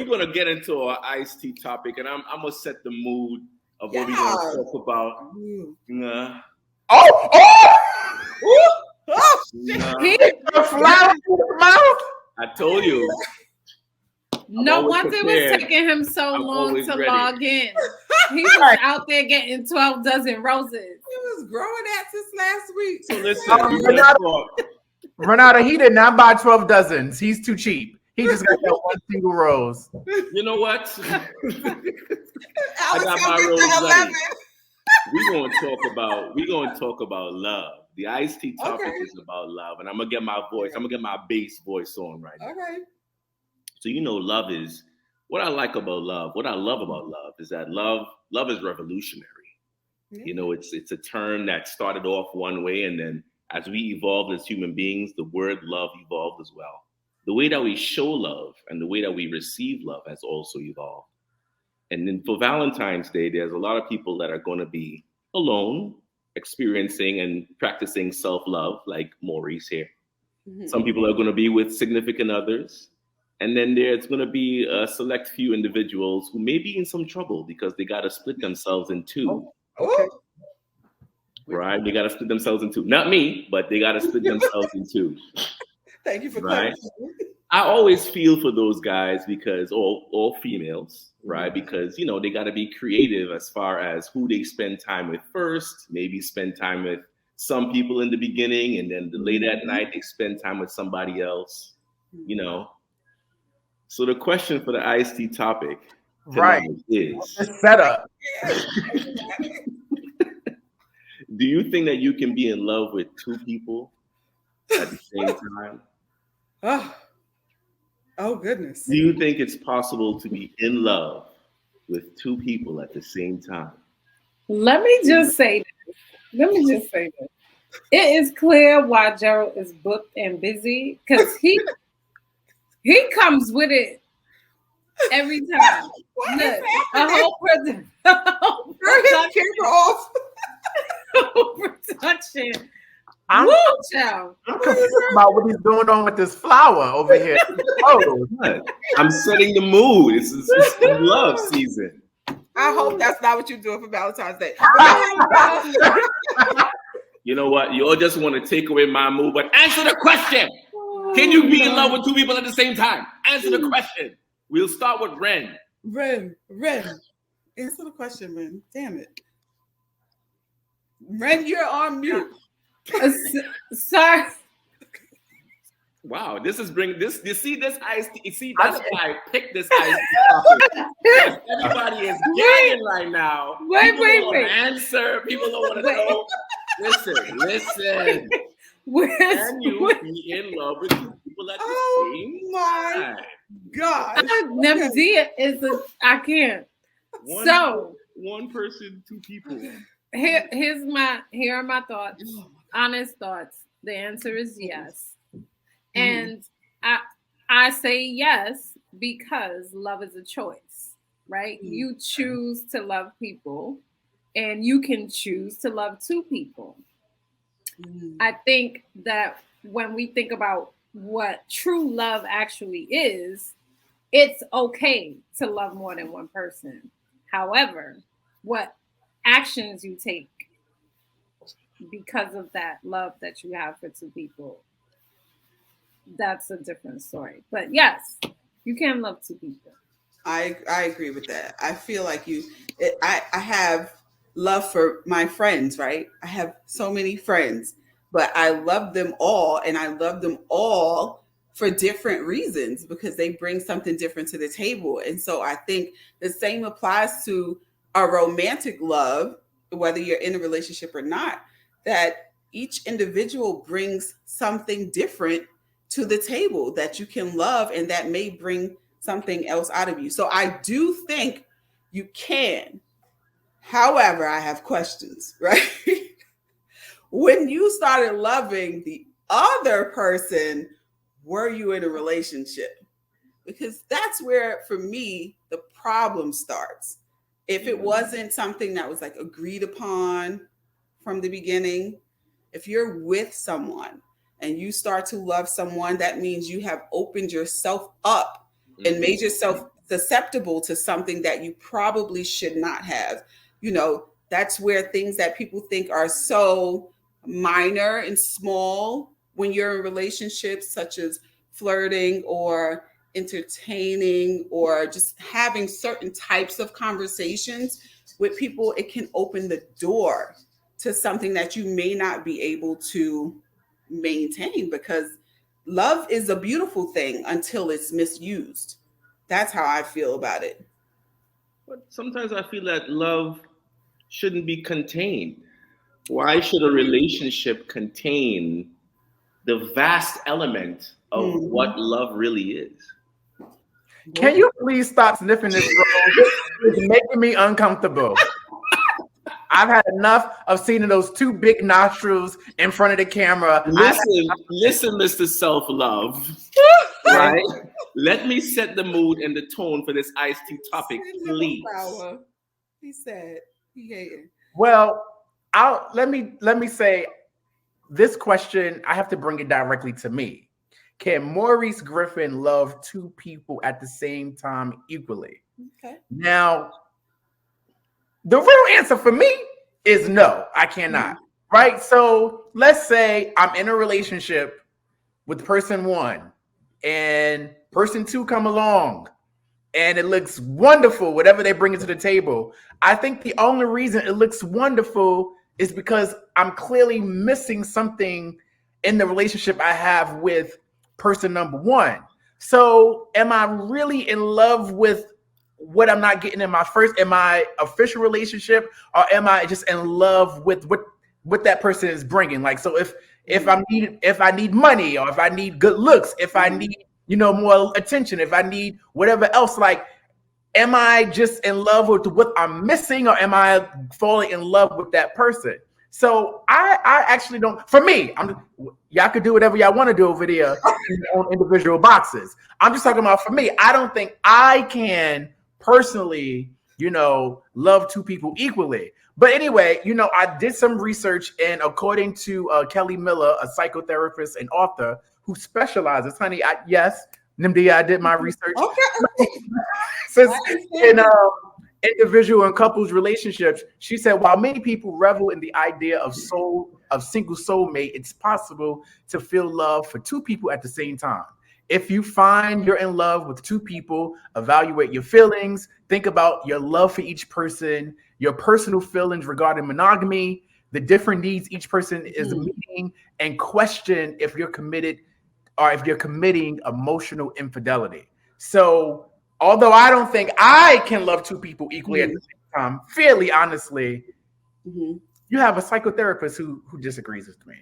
going to get into our iced tea topic, and I'm going to set the mood of what we're going to talk about. I told you. No wonder it was taking him so long to log in. He was out there getting 12 dozen roses. He was growing that since last week. So listen, Renata, he did not buy 12 dozens. He's too cheap. He just got that one single rose. You know what? I got my rose ready. We're going to talk about love. The iced tea topic is about love, and I'm gonna get my voice. I'm gonna get my bass voice on right now. Okay. So love is what I like about love. What I love about love is that love is revolutionary. Mm-hmm. It's a term that started off one way, and then as we evolved as human beings, the word love evolved as well. The way that we show love and the way that we receive love has also evolved. And then for Valentine's Day, there's a lot of people that are going to be alone, experiencing and practicing self-love, like Maurice here. Mm-hmm. Some people are going to be with significant others. And then there's going to be a select few individuals who may be in some trouble because they got to split themselves in two. Okay. Right? They got to split themselves in two. Not me, but they got to split themselves in two. Thank you for clarifying. I always feel for those guys because all females, right? Because, they got to be creative as far as who they spend time with first, maybe spend time with some people in the beginning, and then late at night, they spend time with somebody else, So the question for the iced tea topic tonight is setup. Do you think that you can be in love with two people at the same time? Oh, goodness. Do you think it's possible to be in love with two people at the same time? Let me just say this. It is clear why Gerald is booked and busy because he comes with it every time. Look, a whole production. I'm confused about what he's doing on with this flower over here. I'm setting the mood. It's love season. I hope that's not what you're doing for Valentine's Day. You know what? You all just want to take away my mood, but answer the question. Can you be in love with two people at the same time? Answer the question. We'll start with Ren. Ren. Answer the question, Ren. Damn it. Ren, you're on mute. Sorry. Wow, this is bringing this. You see this ice? You see that's why I picked this ice topic. Everybody is gagging right now. Wait. Answer. People don't want to know. Listen. Can you be in love with two people at the same time? God. Never did. I can't. One person, two people. Here are my thoughts. Honest thoughts. The answer is yes. And I say yes because love is a choice, right? You choose to love people and you can choose to love two people. I think that when we think about what true love actually is, it's okay to love more than one person. However, what actions you take because of that love that you have for two people, that's a different story. But yes, you can love two people. I agree with that. I feel like I have love for my friends, right? I have so many friends, but I love them all, and I love them all for different reasons because they bring something different to the table. And so I think the same applies to a romantic love, whether you're in a relationship or not, that each individual brings something different to the table that you can love, and that may bring something else out of you. So I do think you can. However, I have questions, right? When you started loving the other person, were you in a relationship? Because that's where, for me, the problem starts. If it wasn't something that was like agreed upon from the beginning, if you're with someone and you start to love someone, that means you have opened yourself up and made yourself susceptible to something that you probably should not have. You know, that's where things that people think are so minor and small when you're in relationships, such as flirting or entertaining or just having certain types of conversations with people, it can open the door to something that you may not be able to maintain, because love is a beautiful thing until it's misused. That's how I feel about it. But sometimes I feel that love shouldn't be contained. Why should a relationship contain the vast element of what love really is? Can you please stop sniffing this rose? It's making me uncomfortable. I've had enough of seeing those two big nostrils in front of the camera. Listen, Mr. Self-Love. Right? Let me set the mood and the tone for this iced tea topic, please. He said he hated. Well, let me say this question. I have to bring it directly to me. Can Maurice Griffin love two people at the same time equally? Okay. Now, the real answer for me is no, I cannot. Right? So let's say I'm in a relationship with person one and person two come along and it looks wonderful, whatever they bring to the table. I think the only reason it looks wonderful is because I'm clearly missing something in the relationship I have with person number one. So am I really in love with what I'm not getting in my official relationship, or am I just in love with what that person is bringing? Like, so if I need money, or if I need good looks, if I need, more attention, if I need whatever else, like, am I just in love with what I'm missing, or am I falling in love with that person? So I actually don't. For me, y'all could do whatever y'all want to do over there in your own individual boxes. I'm just talking about for me. I don't think I can personally, love two people equally. But anyway, I did some research, and according to Kelly Miller, a psychotherapist and author who specializes, honey, yes, Nimdi, I did my research. Okay. Since in individual and couples relationships, she said, while many people revel in the idea of single soulmate, it's possible to feel love for two people at the same time. If you find you're in love with two people, evaluate your feelings, think about your love for each person, your personal feelings regarding monogamy, the different needs each person is meeting, and question if you're committed or if you're committing emotional infidelity. So although I don't think I can love two people equally at the same time, fairly honestly, you have a psychotherapist who disagrees with me.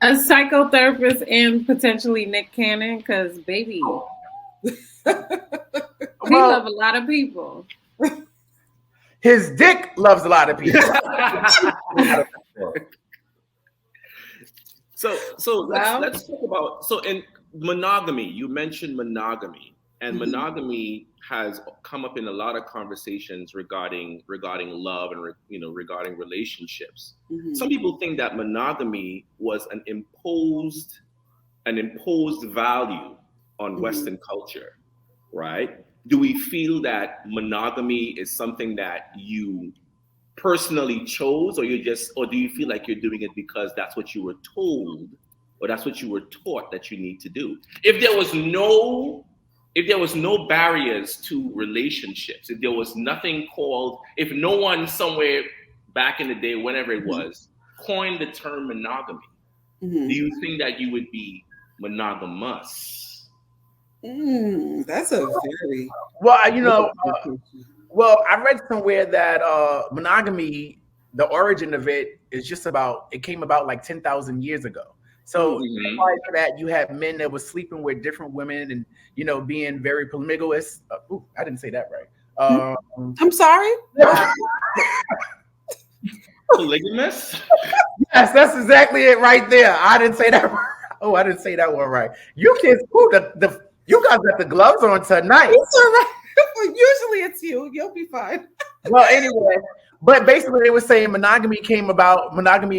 A psychotherapist and potentially Nick Cannon, because baby, he loves a lot of people. His dick loves a lot of people. So let's talk about, so in monogamy, you mentioned monogamy, and monogamy has come up in a lot of conversations regarding love and regarding relationships. Some people think that monogamy was an imposed value on Western culture, right? Do we feel that monogamy is something that you personally chose, or do you feel like you're doing it because that's what you were told, or that's what you were taught that you need to do? If there was no barriers to relationships, if there was nothing called, if no one somewhere back in the day, whenever it was, coined the term monogamy, do you think that you would be monogamous? That's a very well, I read somewhere that monogamy, the origin of it is it came about like 10,000 years ago. So prior to that, you had men that were sleeping with different women and, being very polygamous. I didn't say that right. I'm sorry? Polygamous? Yes, that's exactly it right there. I didn't say that. Oh, I didn't say that one right. You kids, you guys got the gloves on tonight. It's all right. Usually it's you. You'll be fine. Well, anyway, but basically they were saying monogamy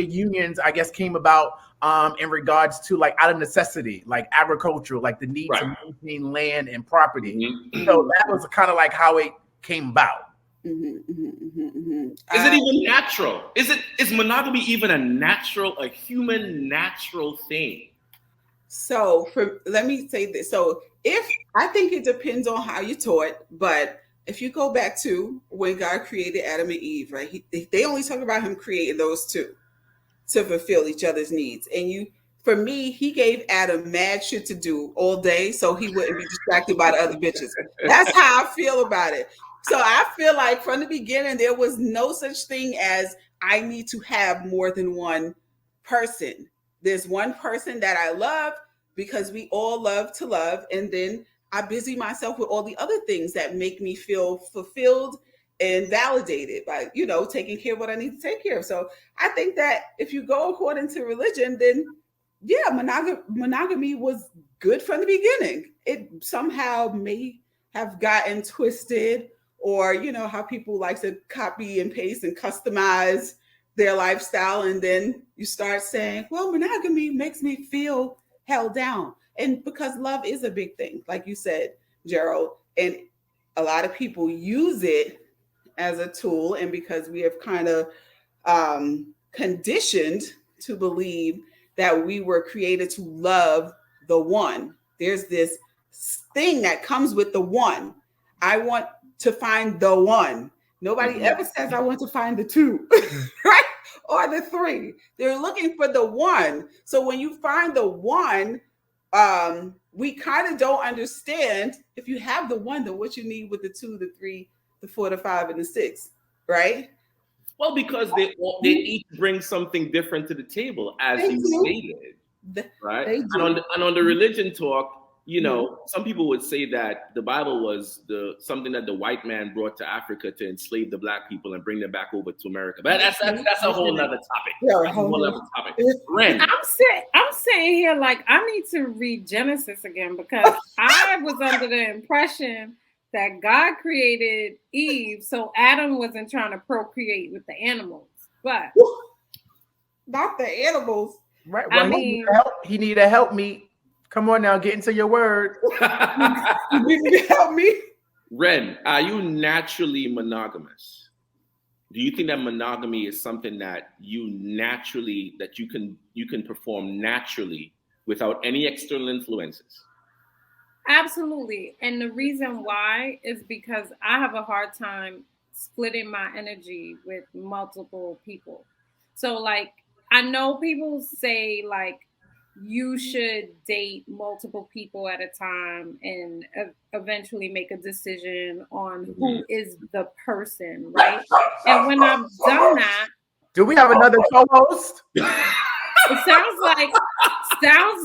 unions, I guess, came about in regards to like out of necessity, like agricultural, like the need to maintain land and property. Mm-hmm. So that was kind of like how it came about. Is it even natural? Is monogamy even a human natural thing? So let me say this. So if I think it depends on how you taught, but if you go back to when God created Adam and Eve, right? They only talk about him creating those two to fulfill each other's needs. And for me, he gave Adam mad shit to do all day so he wouldn't be distracted by the other bitches. That's how I feel about it. So I feel like from the beginning, there was no such thing as I need to have more than one person. There's one person that I love because we all love to love. And then I busy myself with all the other things that make me feel fulfilled and validated by, taking care of what I need to take care of. So I think that if you go according to religion, then yeah, monogamy was good from the beginning. It somehow may have gotten twisted, or how people like to copy and paste and customize their lifestyle, and then you start saying, well, monogamy makes me feel held down. And because love is a big thing, like you said, Gerald, and a lot of people use it as a tool, and because we have kind of conditioned to believe that we were created to love the one. There's this thing that comes with the one. I want to find the one. Nobody ever says I want to find the two, right? Or the three. They're looking for the one. So when you find the one, we kind of don't understand, if you have the one, then what you need with the two, the three, the four, the five, and the six, right? Well, because they each bring something different to the table, as you stated, right? And on the religion talk, some people would say that the Bible was something that the white man brought to Africa to enslave the black people and bring them back over to America. But that's a whole other topic. Yeah, a whole other topic. Ren. I'm sitting here like I need to read Genesis again, because I was under the impression that God created Eve so Adam wasn't trying to procreate with the animals, but not the animals. Right. Well, he need to help me. Come on now, get into your word. You need to help me. Ren, are you naturally monogamous? Do you think that monogamy is something that you can perform naturally without any external influences? Absolutely. And the reason why is because I have a hard time splitting my energy with multiple people. So like, I know people say like, you should date multiple people at a time and eventually make a decision on who is the person, right? And when I've done that, do we have another co-host? It sounds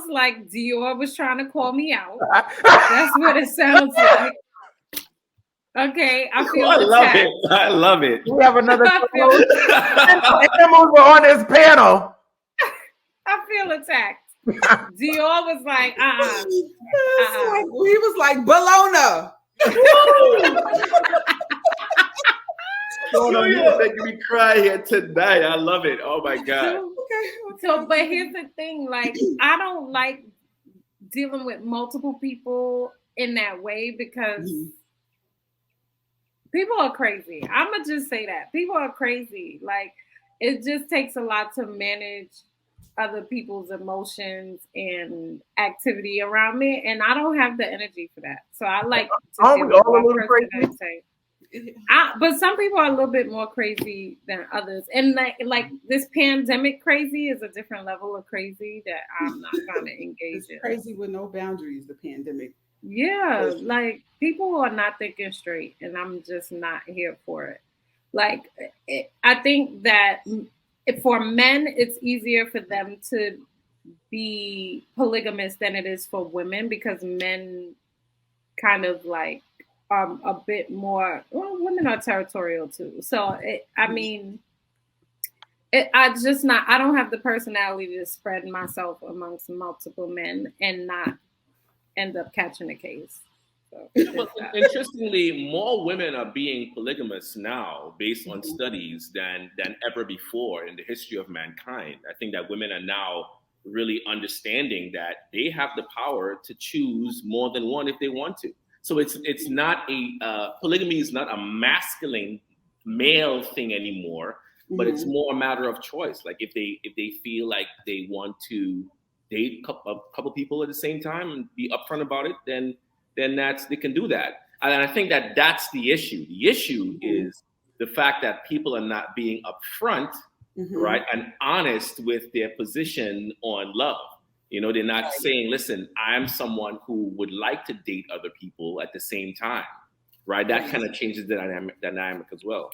like Dior was trying to call me out. That's what it sounds like. Okay, I feel attacked. I love it. We have another co-host. Animals were on this panel. I feel attacked. Dior was like, He was like, Bologna. You're making me cry here tonight. I love it. Oh my God. So, but here's the thing, like, I don't like dealing with multiple people in that way because people are crazy. I'm gonna just say that. People are crazy. Like, it just takes a lot to manage other people's emotions and activity around me, and I don't have the energy for that. So I like to deal with one person but some people are a little bit more crazy than others, and like this pandemic crazy is a different level of crazy that I'm not going to engage in. Crazy with no boundaries, the pandemic. Yeah, like people are not thinking straight, and I'm just not here for it. Like, I think that for men, it's easier for them to be polygamous than it is for women, because men kind of like are a bit more, well, women are territorial too. So, I don't have the personality to spread myself amongst multiple men and not end up catching a case. So, But interestingly, more women are being polygamous now based on studies than ever before in the history of mankind. I think that women are now really understanding that they have the power to choose more than one if they want to. So it's not a polygamy is not a masculine male thing anymore, but it's more a matter of choice. Like if they feel like they want to date a couple people at the same time and be upfront about it, then they can do that. And I think that that's the issue. The issue is the fact that people are not being upfront, right, and honest with their position on love. You know, they're not saying, listen, I'm someone who would like to date other people at the same time, right? That kind of changes the dynamic as well.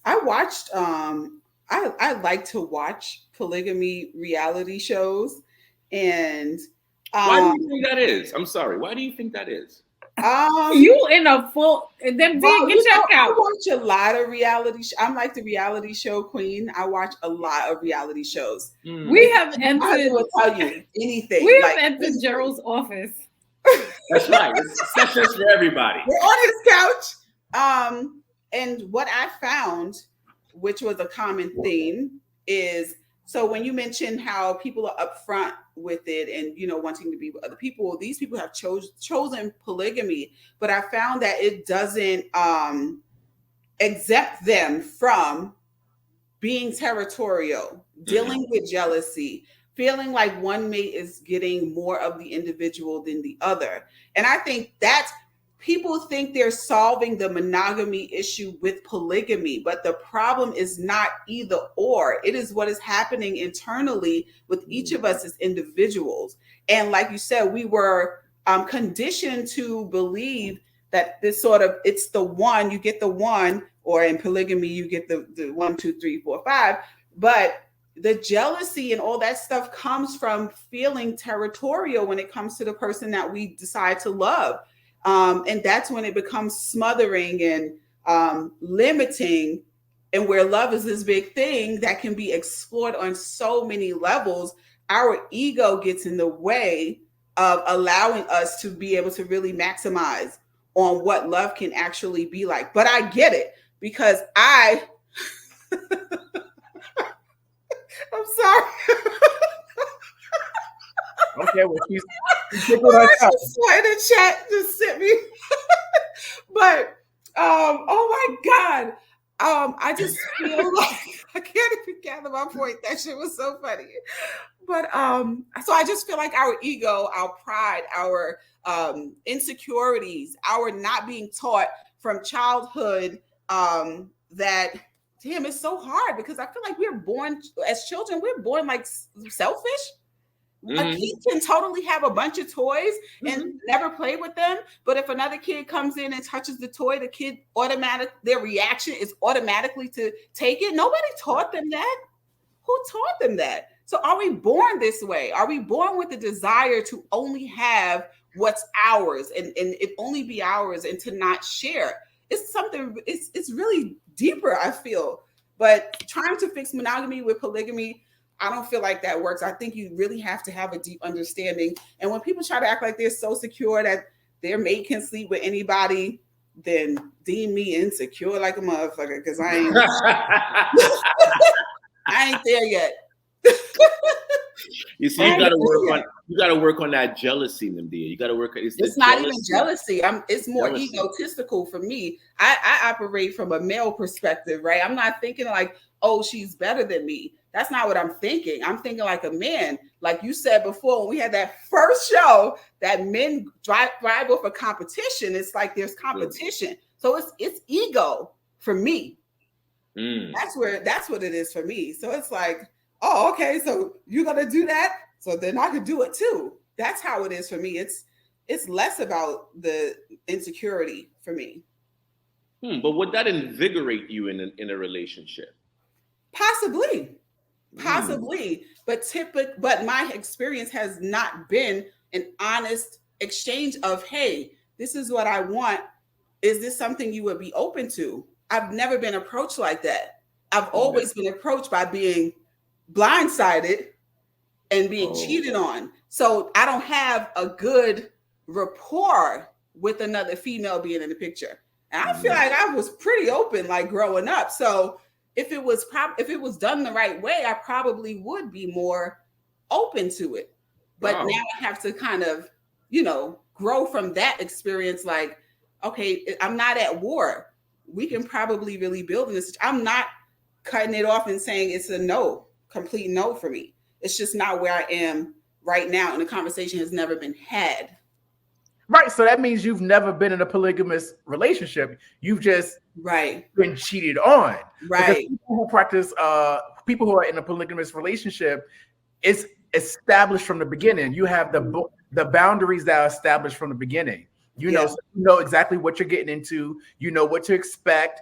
I watched, I like to watch polygamy reality shows. And why do you think that is? I'm sorry. Why do you think that is? You in a full then get your couch. I watch a lot of reality. I'm like the reality show queen. I watch a lot of reality shows. We have entered. I will tell you anything. We have entered Gerald's office. That's right. It's sessions for everybody. We're on his couch. And what I found, which was a common theme, is so when you mentioned how people are upfront with it and, you know, wanting to be with other people, these people have chosen polygamy, but I found that it doesn't exempt them from being territorial, dealing with jealousy, feeling like one mate is getting more of the individual than the other. And I think that's people think they're solving the monogamy issue with polygamy, but the problem is not either or. It is what is happening internally with each of us as individuals. And like you said, we were conditioned to believe that this sort of, it's the one, you get the one, or in polygamy, you get the 1, 2, 3, 4, 5. But the jealousy and all that stuff comes from feeling territorial when it comes to the person that we decide to love. And that's when it becomes smothering and limiting, and where love is this big thing that can be explored on so many levels. Our ego gets in the way of allowing us to be able to really maximize on what love can actually be like. But I get it, because I'm sorry. Okay, well, she's in the chat just sent me. But oh my God. I just feel like I can't even gather my point. That shit was so funny. But so I just feel like our ego, our pride, our insecurities, our not being taught from childhood that, damn, it's so hard, because I feel like we're born as children, we're born like selfish. A kid can totally have a bunch of toys and never play with them. But if another kid comes in and touches the toy, the kid their reaction is automatically to take it. Nobody taught them that. Who taught them that? So are we born this way? Are we born with the desire to only have what's ours and it only be ours and to not share? It's something, it's really deeper, I feel. But trying to fix monogamy with polygamy, I don't feel like that works. I think you really have to have a deep understanding. And when people try to act like they're so secure that their mate can sleep with anybody, then deem me insecure like a motherfucker, because I ain't there yet. You see, you gotta work on that jealousy, Namdia. You gotta work. It's not even jealousy. It's more egotistical for me. I operate from a male perspective, right? I'm not thinking like, oh, she's better than me. That's not what I'm thinking. I'm thinking like a man. Like you said before, when we had that first show, that men drive for competition. It's like there's competition. So it's ego for me. That's what it is for me. So it's like, oh, okay, so you're gonna do that, so then I could do it too. That's how it is for me. It's less about the insecurity for me. But would that invigorate you in a relationship? Possibly. But my experience has not been an honest exchange of, hey, this is what I want. Is this something you would be open to? I've never been approached like that. I've always been approached by being blindsided and being cheated on. So I don't have a good rapport with another female being in the picture. And I feel like I was pretty open, like growing up. So if it was done the right way, I probably would be more open to it. But now I have to kind of, grow from that experience. Like, okay, I'm not at war. We can probably really build in this. I'm not cutting it off and saying it's a no, complete no for me. It's just not where I am right now, and the conversation has never been had. Right. So that means you've never been in a polygamous relationship. You've just been cheated on. Right. Because people who are in a polygamous relationship, it's established from the beginning. You have the boundaries that are established from the beginning. You know exactly what you're getting into. You know what to expect.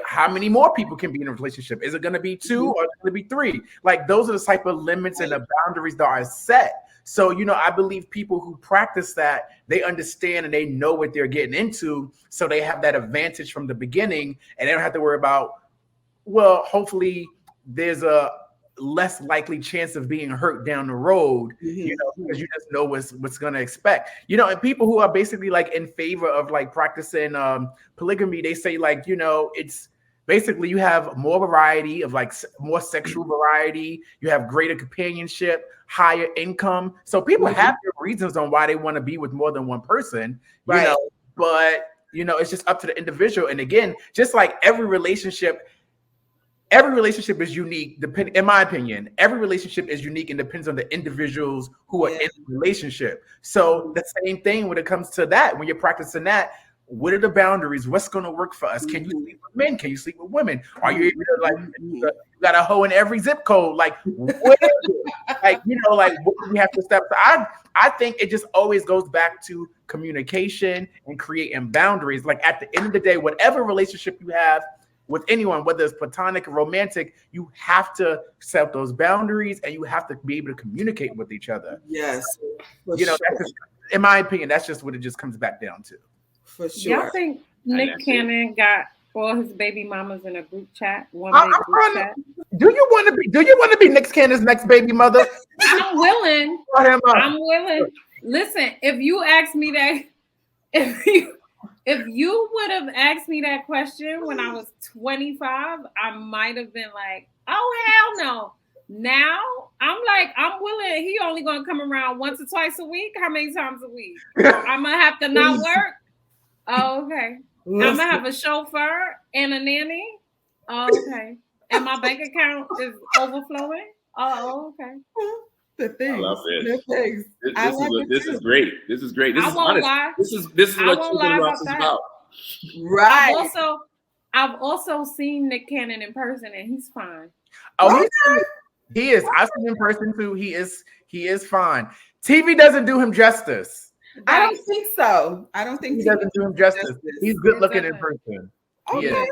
How many more people can be in a relationship? Is it going to be 2 or is it going to be 3? Like, those are the type of limits and the boundaries that are set. So, I believe people who practice that, they understand and they know what they're getting into. So they have that advantage from the beginning, and they don't have to worry about, hopefully there's a less likely chance of being hurt down the road, because you just know what's going to expect, and people who are basically like in favor of like practicing polygamy, they say like, it's basically you have more variety of like more sexual variety, you have greater companionship, higher income. So people have their reasons on why they want to be with more than one person, but it's just up to the individual. And again, just like every relationship is unique. In my opinion, every relationship is unique and depends on the individuals who are in the relationship. So the same thing when it comes to that, when you're practicing that, what are the boundaries? What's going to work for us? Can you sleep with men? Can you sleep with women? Are you able to you got a hoe in every zip code? Like, what is it? What do we have to step? I think it just always goes back to communication and creating boundaries. Like, at the end of the day, whatever relationship you have with anyone, whether it's platonic or romantic, you have to set those boundaries and you have to be able to communicate with each other. Yes. That's just, in my opinion, that's just what it just comes back down to. For sure. Y'all think Nick Cannon got all his baby mamas in a group chat? Chat? Do you want to be Nick Cannon's next baby mother? I'm willing. I'm willing. Listen, if you asked me that, if you would have asked me that question when I was 25, I might have been like, oh, hell no. Now, I'm like, I'm willing. He only going to come around once or twice a week. How many times a week? I'm going to have to not work. Oh, okay. I'm going to have a chauffeur and a nanny. Oh, okay. And my bank account is overflowing. Oh, okay. The thing. I love this. The things. This is great. This is great. This I is won't honest. lie. This is what Chicken Rocks is about. Right. I've also seen Nick Cannon in person, and he's fine. Oh, he is. I've seen him in person too. He is fine. TV doesn't do him justice. I don't think so. I don't think he doesn't do him justice. He's good looking in person. Okay.